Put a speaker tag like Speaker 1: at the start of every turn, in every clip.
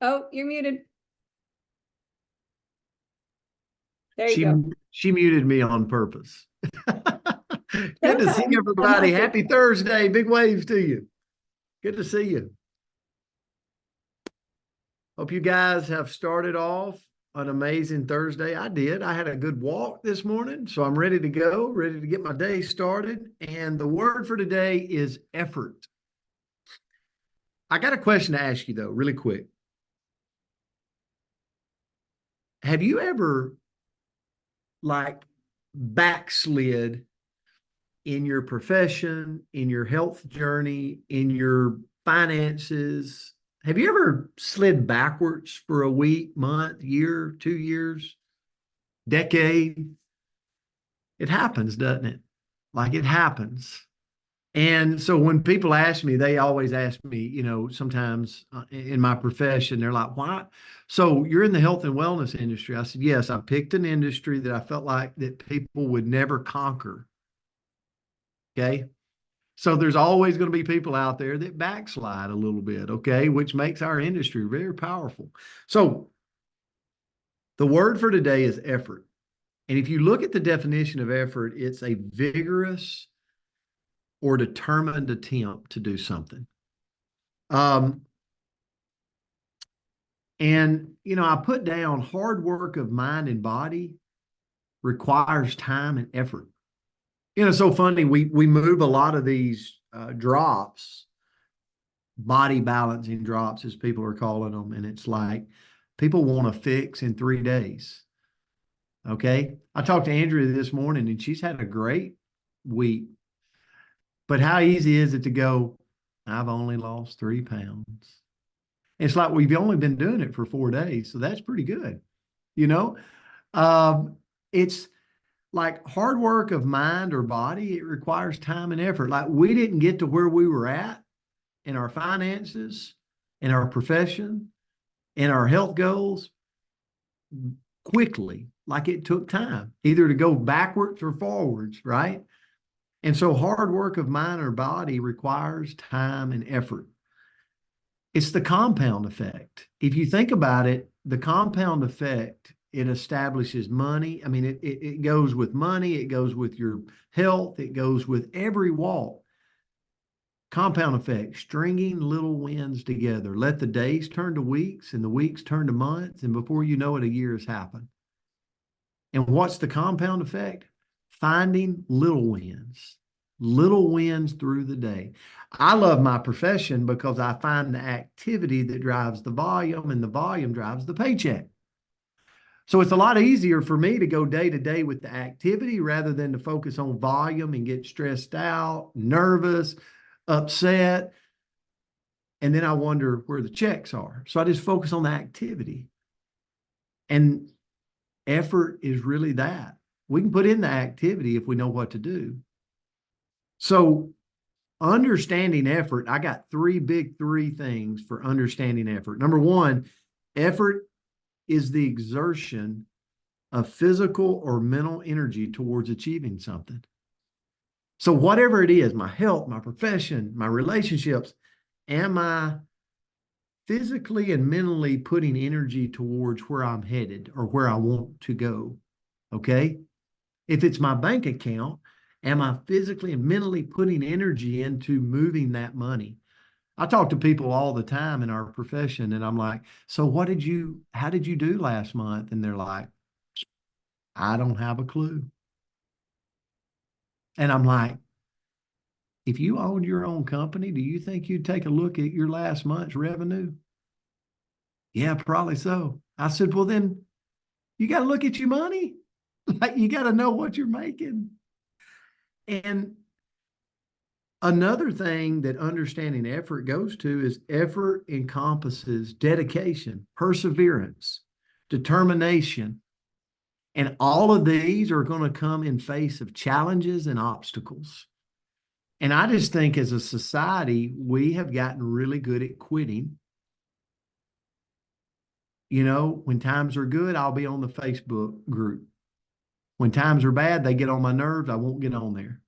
Speaker 1: Oh, you're muted. There you go.
Speaker 2: She muted me on purpose. Good to see
Speaker 1: Sometimes I'm
Speaker 2: everybody.
Speaker 1: like it.
Speaker 2: Happy Thursday. Big waves to you. Good to see you. Hope you guys have started off an amazing Thursday. I did. I had a good walk this morning, so I'm ready to go, ready to get my day started. And the word for today is effort. I got a question to ask you, though, really quick. Have you ever like backslid in your profession, in your health journey, in your finances? Have you ever slid backwards for a week, month, year, 2 years, decade? It happens, doesn't it? Like it happens. And so when people ask me, they always ask me, sometimes in my profession, they're like, why? So you're in the health and wellness industry. I said, yes, I picked an industry that I felt like that people would never conquer. Okay. So there's always going to be people out there that backslide a little bit, okay, which makes our industry very powerful. So the word for today is effort. And if you look at the definition of effort, it's a vigorous or determined attempt to do something. Um, I put down hard work of mind and body requires time and effort. It's so funny. We move a lot of these drops, body balancing drops, as people are calling them. And it's like people want to fix in 3 days. Okay. I talked to Andrea this morning and she's had a great week. But how easy is it to go, I've only lost 3 pounds? It's like we've only been doing it for 4 days. So that's pretty good. You know, it's like hard work of mind or body. It requires time and effort. Like we didn't get to where we were at in our finances, in our profession, in our health goals quickly. Like it took time either to go backwards or forwards, right? And so hard work of mind or body requires time and effort. It's the compound effect. If you think about it, the compound effect, it establishes money. I mean, it goes with money, it goes with your health, it goes with every walk. Compound effect, stringing little wins together. Let the days turn to weeks and the weeks turn to months. And before you know it, a year has happened. And what's the compound effect? Finding little wins through the day. I love my profession because I find the activity that drives the volume and the volume drives the paycheck. So it's a lot easier for me to go day to day with the activity rather than to focus on volume and get stressed out, nervous, upset. And then I wonder where the checks are. So I just focus on the activity. And effort is really that. We can put in the activity if we know what to do. So understanding effort, I got three things for understanding effort. Number one, effort is the exertion of physical or mental energy towards achieving something. So whatever it is, my health, my profession, my relationships, am I physically and mentally putting energy towards where I'm headed or where I want to go? Okay. If it's my bank account, am I physically and mentally putting energy into moving that money? I talk to people all the time in our profession and I'm like, so how did you do last month? And they're like, I don't have a clue. And I'm like, if you owned your own company, do you think you'd take a look at your last month's revenue? Yeah, probably so. I said, well, then you got to look at your money. Like you got to know what you're making. And another thing that understanding effort goes to is effort encompasses dedication, perseverance, determination. And all of these are going to come in face of challenges and obstacles. And I just think as a society, we have gotten really good at quitting. When times are good, I'll be on the Facebook group. When times are bad, they get on my nerves. I won't get on there.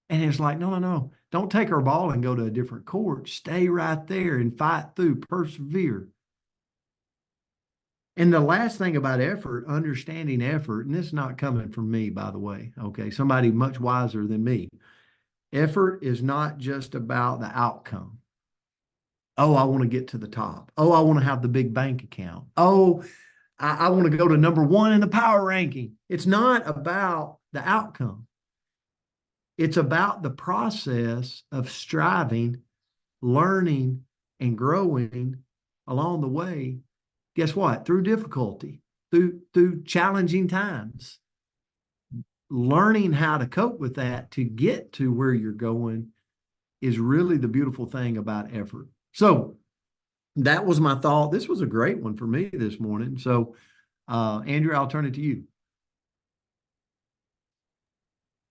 Speaker 2: And it's like, no, no, no. Don't take our ball and go to a different court. Stay right there and fight through, persevere. And the last thing about effort, understanding effort, and this is not coming from me, by the way, okay, somebody much wiser than me. Effort is not just about the outcome. Oh, I want to get to the top. Oh, I want to have the big bank account. Oh, I want to go to number one in the power ranking. It's not about the outcome. It's about the process of striving, learning, and growing along the way. Guess what? Through difficulty, through challenging times. Learning how to cope with that to get to where you're going is really the beautiful thing about effort. So that was my thought. This was a great one for me this morning. So, Andrea, I'll turn it to you.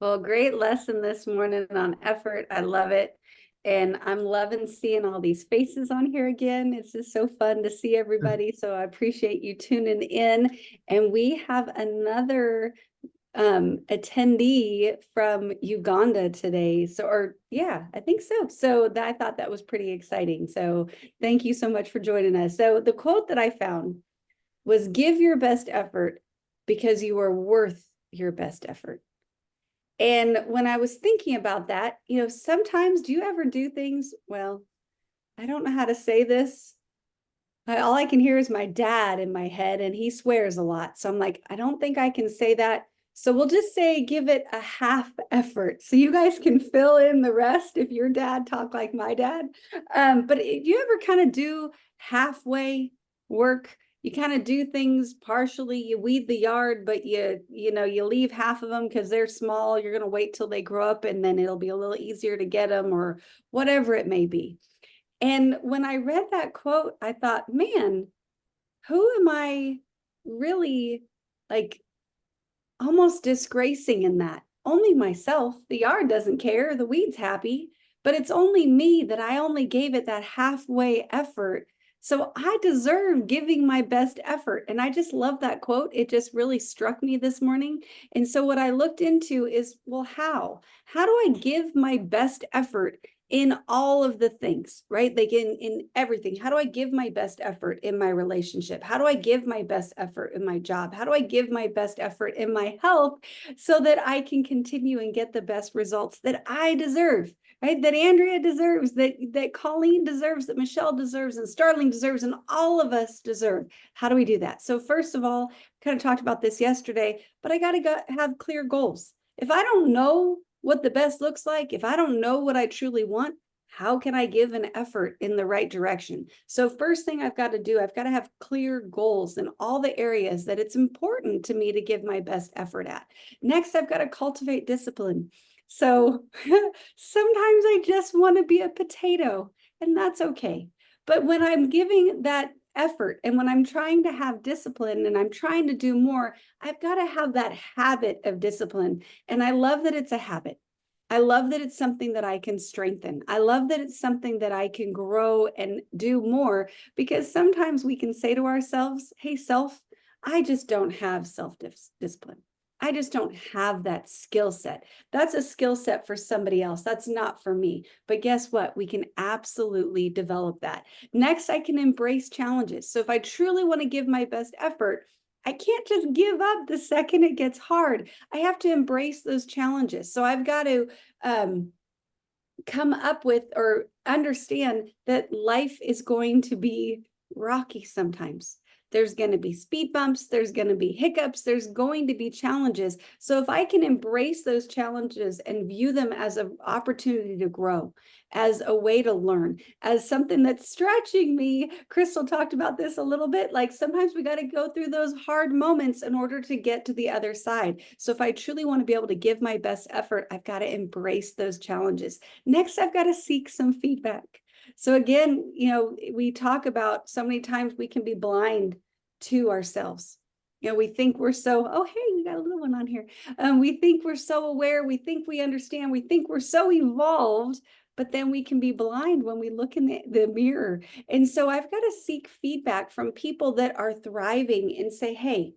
Speaker 1: Well, great lesson this morning on effort. I love it. And I'm loving seeing all these faces on here again. It's just so fun to see everybody. So I appreciate you tuning in. And we have another attendee from Uganda today. So, or yeah, I think so. So I thought that was pretty exciting. So thank you so much for joining us. So the quote that I found was, give your best effort because you are worth your best effort. And when I was thinking about that, sometimes do you ever do things? Well, I don't know how to say this. All I can hear is my dad in my head, and he swears a lot. So I'm like, I don't think I can say that. So we'll just say, give it a half effort. So you guys can fill in the rest if your dad talked like my dad. But do you ever kind of do halfway work? You kind of do things partially. You weed the yard, but you leave half of them because they're small. You're going to wait till they grow up, and then it'll be a little easier to get them, or whatever it may be. And when I read that quote, I thought, man, who am I really like almost disgracing in that? Only myself. The yard doesn't care. The weed's happy, but it's only me that I only gave it that halfway effort. So I deserve giving my best effort. And I just love that quote. It just really struck me this morning. And so what I looked into is, well, how? How do I give my best effort in all of the things, right? Like in everything. How do I give my best effort in my relationship? How do I give my best effort in my job? How do I give my best effort in my health so that I can continue and get the best results that I deserve, right? That Andrea deserves, that Colleen deserves, that Michelle deserves, and Starling deserves, and all of us deserve. How do we do that? So first of all, kind of talked about this yesterday, but I got to have clear goals. If I don't know what the best looks like, if I don't know what I truly want, how can I give an effort in the right direction? So first thing I've got to do, I've got to have clear goals in all the areas that it's important to me to give my best effort at. Next, I've got to cultivate discipline. So sometimes I just want to be a potato, and that's okay. But when I'm giving that effort and when I'm trying to have discipline and I'm trying to do more, I've got to have that habit of discipline. And I love that it's a habit. I love that it's something that I can strengthen. I love that it's something that I can grow and do more, because sometimes we can say to ourselves, hey, self, I just don't have self-discipline. I just don't have that skill set. That's a skill set for somebody else. That's not for me. But guess what? We can absolutely develop that. Next, I can embrace challenges. So if I truly want to give my best effort, I can't just give up the second it gets hard. I have to embrace those challenges. So I've got to come up with or understand that life is going to be rocky sometimes. There's going to be speed bumps. There's going to be hiccups. There's going to be challenges. So if I can embrace those challenges and view them as an opportunity to grow, as a way to learn, as something that's stretching me. Crystal talked about this a little bit. Like sometimes we got to go through those hard moments in order to get to the other side. So if I truly want to be able to give my best effort, I've got to embrace those challenges. Next, I've got to seek some feedback. So again, we talk about so many times we can be blind to ourselves. We think we're so, oh, hey, we got a little one on here. We think we're so aware. We think we understand. We think we're so evolved, but then we can be blind when we look in the mirror. And so I've got to seek feedback from people that are thriving and say, hey,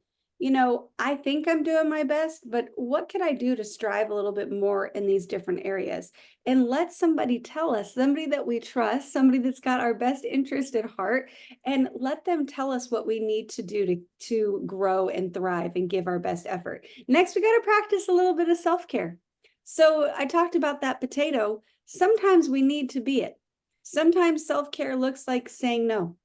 Speaker 1: I think I'm doing my best, but what could I do to strive a little bit more in these different areas? And let somebody tell us, somebody that we trust, somebody that's got our best interest at heart, and let them tell us what we need to do to grow and thrive and give our best effort. Next, we got to practice a little bit of self-care. So I talked about that potato. Sometimes we need to be it. Sometimes self-care looks like saying no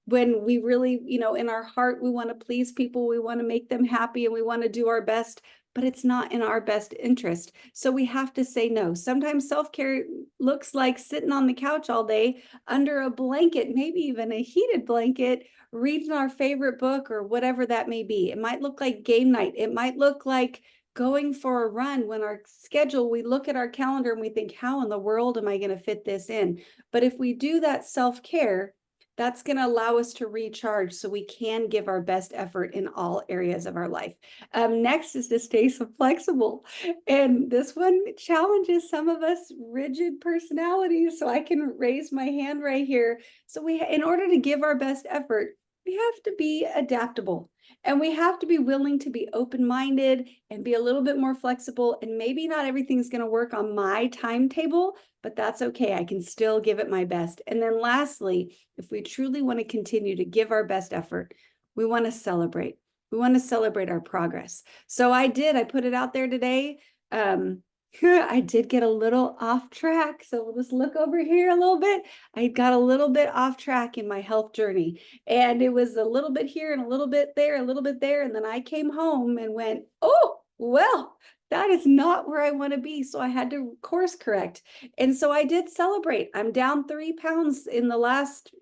Speaker 1: when we really, in our heart, we want to please people, we want to make them happy, and we want to do our best, but it's not in our best interest. So we have to say no. Sometimes self-care looks like sitting on the couch all day under a blanket, maybe even a heated blanket, reading our favorite book or whatever that may be. It might look like game night. It might look like going for a run when our schedule, we look at our calendar and we think, how in the world am I going to fit this in? But if we do that self-care, that's going to allow us to recharge so we can give our best effort in all areas of our life. Next is to stay so flexible. And this one challenges some of us rigid personalities. So I can raise my hand right here. So in order to give our best effort, we have to be adaptable, and we have to be willing to be open-minded and be a little bit more flexible. And maybe not everything's going to work on my timetable, but that's okay. I can still give it my best. And then lastly, if we truly want to continue to give our best effort, we want to celebrate. We want to celebrate our progress. So I put it out there today. I did get a little off track. So we'll just look over here a little bit. I got a little bit off track in my health journey, and it was a little bit here and a little bit there, a little bit there. And then I came home and went, oh, well, that is not where I want to be. So I had to course correct. And so I did celebrate. I'm down 3 pounds in the last,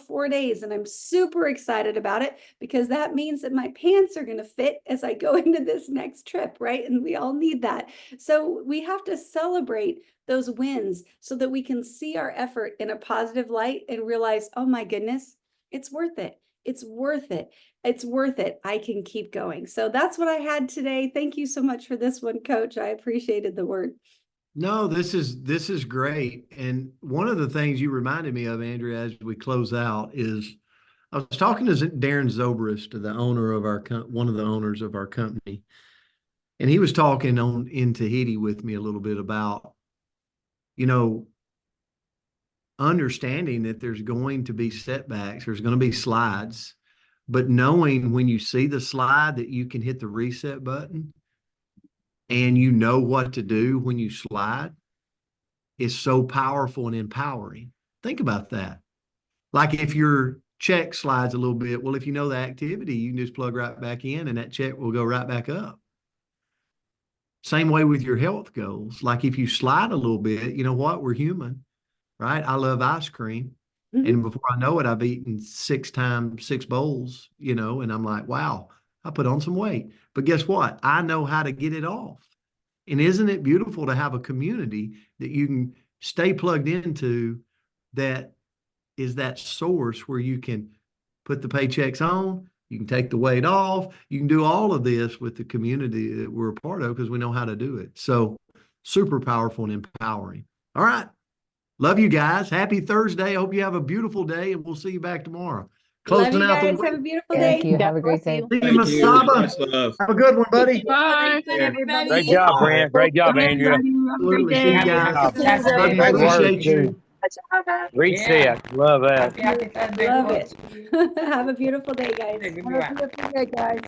Speaker 1: 4 days. And I'm super excited about it because that means that my pants are going to fit as I go into this next trip, right? And we all need that. So we have to celebrate those wins so that we can see our effort in a positive light and realize, oh my goodness, it's worth it. It's worth it. It's worth it. I can keep going. So that's what I had today. Thank you so much for this one, Coach. I appreciated the word.
Speaker 2: No, this is great. And one of the things you reminded me of, Andrea, as we close out is I was talking to Darren Zobrist, the owner of one of the owners of our company, and he was talking in Tahiti with me a little bit about, you know, understanding that there's going to be setbacks, there's going to be slides, but knowing when you see the slide that you can hit the reset button and you know what to do when you slide is so powerful and empowering. Think about that. Like if your check slides a little bit, well, if you know the activity, you can just plug right back in and that check will go right back up. Same way with your health goals. Like if you slide a little bit, you know what? We're human, right? I love ice cream. And before I know it, I've eaten 6 bowls, and I'm like, wow, I put on some weight. But guess what? I know how to get it off. And isn't it beautiful to have a community that you can stay plugged into that is that source where you can put the paychecks on, you can take the weight off, you can do all of this with the community that we're a part of because we know how to do it. So super powerful and empowering. All right. Love you guys. Happy Thursday. I hope you have a beautiful day, and we'll see you back tomorrow.
Speaker 1: Love
Speaker 2: Closing
Speaker 1: you
Speaker 2: out the
Speaker 1: guys. Have a
Speaker 2: week.
Speaker 1: beautiful
Speaker 3: Thank
Speaker 1: day.
Speaker 3: you. Have a great day.
Speaker 2: See you,
Speaker 4: Thank you.
Speaker 2: Masaba.
Speaker 4: Much love.
Speaker 2: Have a good one, buddy.
Speaker 5: Bye.
Speaker 3: Everybody.
Speaker 5: Great
Speaker 3: job,
Speaker 5: Brand. Great job, Andrea.
Speaker 2: Absolutely. See you
Speaker 3: Happy,
Speaker 2: guys.
Speaker 3: happy,
Speaker 2: Love
Speaker 3: happy,
Speaker 2: you.
Speaker 5: Good work,
Speaker 2: Appreciate you.
Speaker 5: too. Reset. Love that.
Speaker 3: happy, happy Thursday.
Speaker 1: Love it. Have a beautiful day, guys.
Speaker 3: Hey,
Speaker 1: Have a beautiful day, guys.